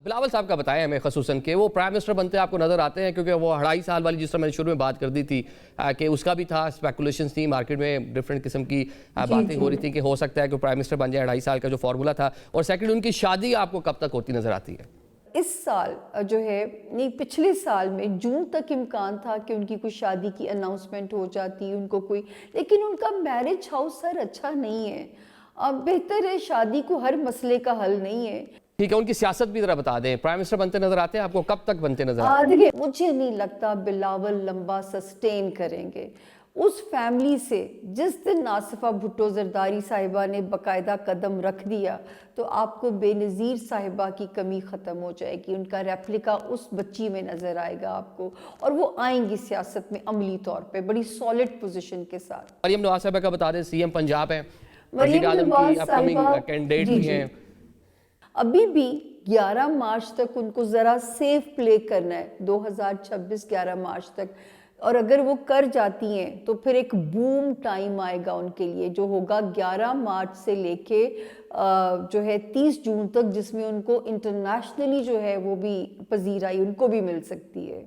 بلاول صاحب کا بتائیں ہمیں خصوصاً کہ وہ پرائم منسٹر بنتے آپ کو نظر آتے ہیں، کیونکہ وہ 2.5 سال والی جس طرح میں نے شروع میں بات کر دی تھی کہ اس کا بھی تھا، اسپیکولیشنز تھی مارکیٹ میں، ڈفرینٹ قسم کی باتیں ہو رہی تھیں کہ ہو سکتا ہے کہ پرائم منسٹر بن جائے، 2.5 سال کا جو فارمولا تھا. اور سیکنڈ ان کی شادی آپ کو کب تک ہوتی نظر آتی ہے؟ اس سال جو ہے نہیں، پچھلے سال میں جون تک امکان تھا کہ ان کی کوئی شادی کی اناؤنسمنٹ ہو جاتی، ان کو کوئی، لیکن ان کا میرج ہاؤس سر اچھا نہیں ہے. اب بہتر ہے، شادی کو ہر مسئلے کا حل نہیں ہے. ٹھیک ہے، ان کی سیاست بھی ذرا بتا دیں، پرائم منسٹر بنتے نظر آتے ہیں آپ کو، کب تک بنتے نظر آتے ہیں؟ دیکھیں، مجھے نہیں لگتا بلاول لمبا سسٹین کریں گے. اس فیملی سے جس دن آصفہ بھٹو زرداری صاحبہ نے باقاعدہ قدم رکھ دیا تو آپ کو بے نظیر صاحبہ کی کمی ختم ہو جائے گی. ان کا ریپلیکا اس بچی میں نظر آئے گا آپ کو، اور وہ آئیں گی سیاست میں عملی طور پہ بڑی سالڈ پوزیشن کے ساتھ. مریم نواز صاحبہ کا بتا دیں، سی ایم پنجاب ہیں، وزیر مریم اعظم نواز کی اپ کمنگ صاحبہ کینڈیڈیٹ جی بھی ہیں. ابھی بھی 11 مارچ تک ان کو ذرا سیف پلے کرنا ہے، 2026 11 مارچ تک. اور اگر وہ کر جاتی ہیں تو پھر ایک بوم ٹائم آئے گا ان کے لیے، جو ہوگا 11 مارچ سے لے کے جو ہے 30 جون تک، جس میں ان کو انٹرنیشنلی جو ہے وہ بھی پذیرائی ان کو بھی مل سکتی ہے.